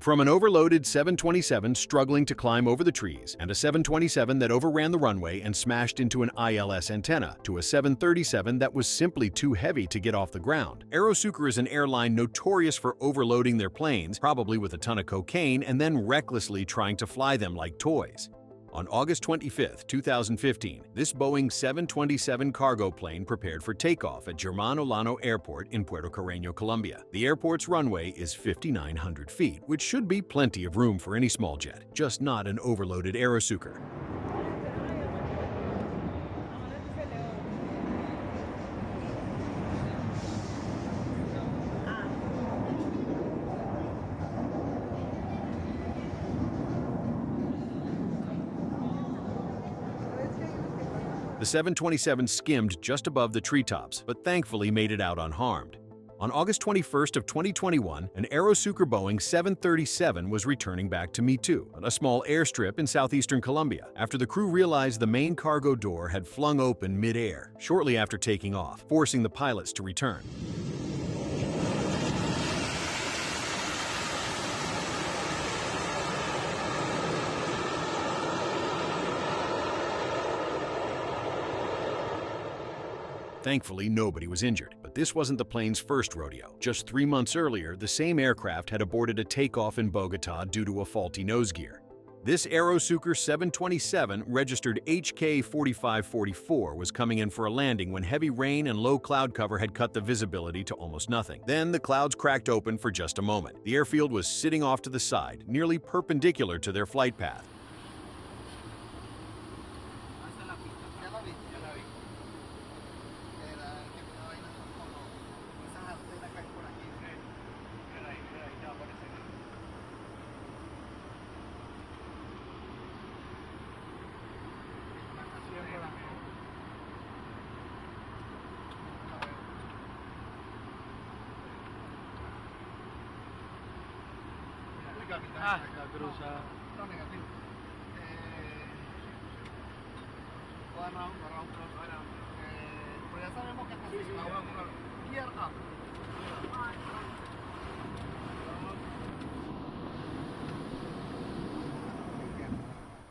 From an overloaded 727 struggling to climb over the trees, and a 727 that overran the runway and smashed into an ILS antenna, to a 737 that was simply too heavy to get off the ground, Aerosucre is an airline notorious for overloading their planes, probably with a ton of cocaine, and then recklessly trying to fly them like toys. On August 25, 2015, this Boeing 727 cargo plane prepared for takeoff at Germán Olano Airport in Puerto Carreño, Colombia. The airport's runway is 5,900 feet, which should be plenty of room for any small jet, just not an overloaded Aerosucre. The 727 skimmed just above the treetops, but thankfully made it out unharmed. On August 21st of 2021, an Aerosucre Boeing 737 was returning back to Mitu, a small airstrip in southeastern Colombia, after the crew realized the main cargo door had flung open mid-air, shortly after taking off, forcing the pilots to return. Thankfully, nobody was injured, but this wasn't the plane's first rodeo. Just 3 months earlier, the same aircraft had aborted a takeoff in Bogotá due to a faulty nose gear. This Aerosucre 727, registered HK4544, was coming in for a landing when heavy rain and low cloud cover had cut the visibility to almost nothing. Then the clouds cracked open for just a moment. The airfield was sitting off to the side, nearly perpendicular to their flight path.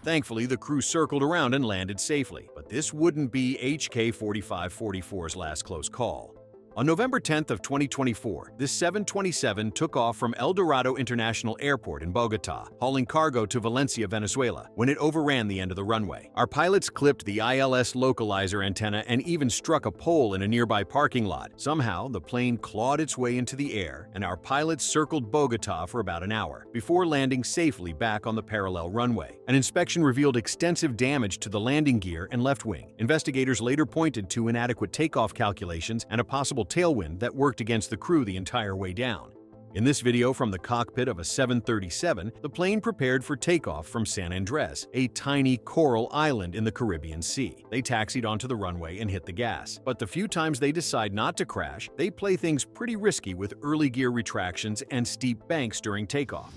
Thankfully, the crew circled around and landed safely, but this wouldn't be HK4544's last close call. On November 10th of 2024, this 727 took off from El Dorado International Airport in Bogotá, hauling cargo to Valencia, Venezuela, when it overran the end of the runway. Our pilots clipped the ILS localizer antenna and even struck a pole in a nearby parking lot. Somehow, the plane clawed its way into the air, and our pilots circled Bogotá for about an hour, before landing safely back on the parallel runway. An inspection revealed extensive damage to the landing gear and left wing. Investigators later pointed to inadequate takeoff calculations and a possible tailwind that worked against the crew the entire way down. In this video from the cockpit of a 737, the plane prepared for takeoff from San Andrés, a tiny coral island in the Caribbean Sea. They taxied onto the runway and hit the gas. But the few times they decide not to crash, they play things pretty risky with early gear retractions and steep banks during takeoff.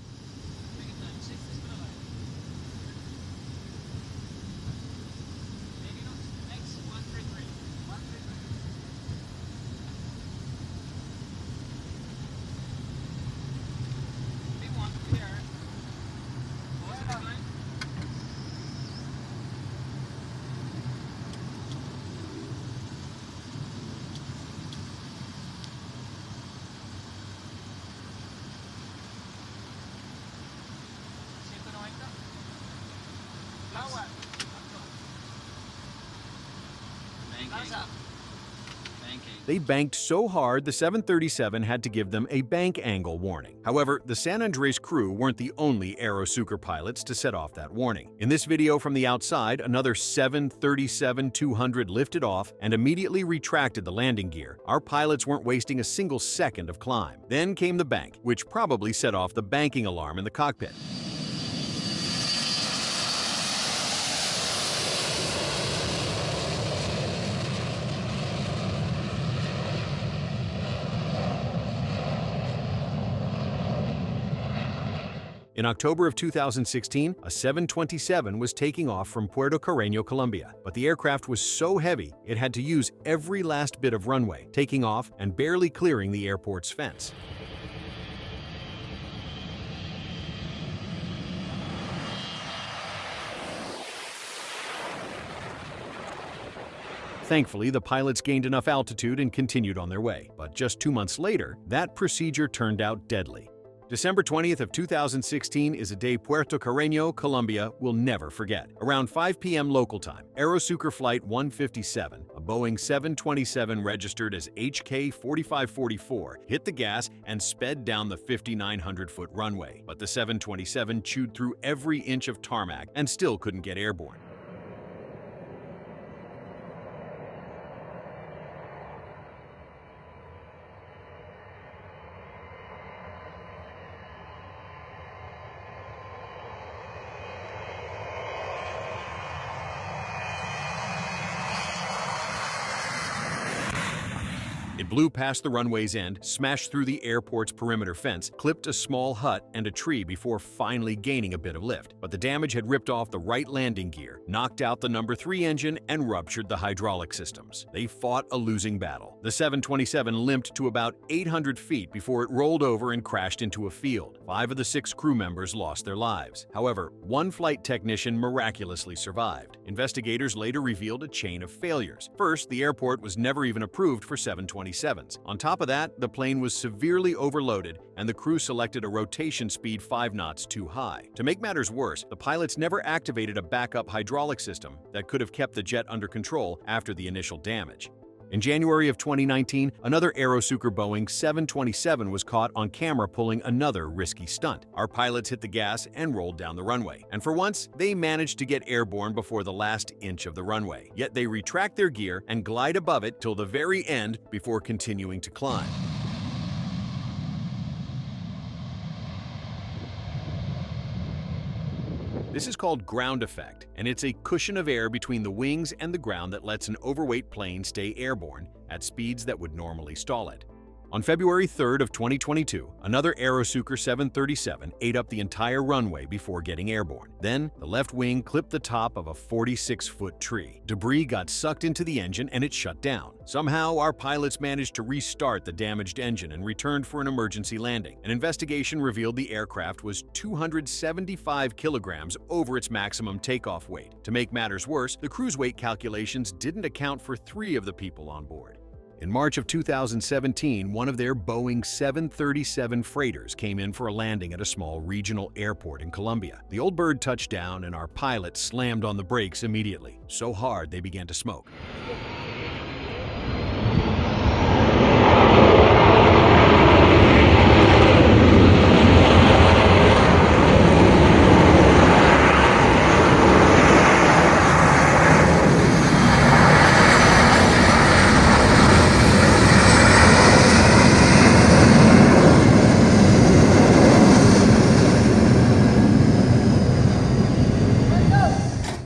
They banked so hard the 737 had to give them a bank angle warning. However, the San Andrés crew weren't the only Aerosucre pilots to set off that warning. In this video from the outside, another 737-200 lifted off and immediately retracted the landing gear. Our pilots weren't wasting a single second of climb. Then came the bank, which probably set off the banking alarm in the cockpit. In October of 2016, a 727 was taking off from Puerto Carreño, Colombia, but the aircraft was so heavy it had to use every last bit of runway, taking off and barely clearing the airport's fence. Thankfully, the pilots gained enough altitude and continued on their way. But just 2 months later, that procedure turned out deadly. December 20th of 2016 is a day Puerto Carreño, Colombia will never forget. Around 5 p.m. local time, Aerosucre Flight 157, a Boeing 727 registered as HK4544, hit the gas and sped down the 5,900-foot runway. But the 727 chewed through every inch of tarmac and still couldn't get airborne. It blew past the runway's end, smashed through the airport's perimeter fence, clipped a small hut and a tree before finally gaining a bit of lift. But the damage had ripped off the right landing gear, knocked out the number 3 engine, and ruptured the hydraulic systems. They fought a losing battle. The 727 limped to about 800 feet before it rolled over and crashed into a field. 5 of the 6 crew members lost their lives. However, 1 flight technician miraculously survived. Investigators later revealed a chain of failures. First, the airport was never even approved for 727s. On top of that, the plane was severely overloaded and the crew selected a rotation speed 5 knots too high. To make matters worse, the pilots never activated a backup hydraulic system that could have kept the jet under control after the initial damage. In January of 2019, another Aerosucre Boeing 727 was caught on camera pulling another risky stunt. Our pilots hit the gas and rolled down the runway. And for once, they managed to get airborne before the last inch of the runway. Yet they retract their gear and glide above it till the very end before continuing to climb. This is called ground effect, and it's a cushion of air between the wings and the ground that lets an overweight plane stay airborne at speeds that would normally stall it. On February 3rd of 2022, another Aerosucre 737 ate up the entire runway before getting airborne. Then, the left wing clipped the top of a 46-foot tree. Debris got sucked into the engine and it shut down. Somehow, our pilots managed to restart the damaged engine and returned for an emergency landing. An investigation revealed the aircraft was 275 kilograms over its maximum takeoff weight. To make matters worse, the cruise weight calculations didn't account for 3 of the people on board. In March of 2017, one of their Boeing 737 freighters came in for a landing at a small regional airport in Colombia. The old bird touched down and our pilot slammed on the brakes immediately, so hard they began to smoke.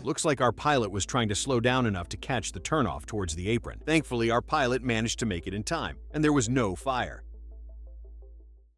Looks like our pilot was trying to slow down enough to catch the turnoff towards the apron. Thankfully, our pilot managed to make it in time, and there was no fire.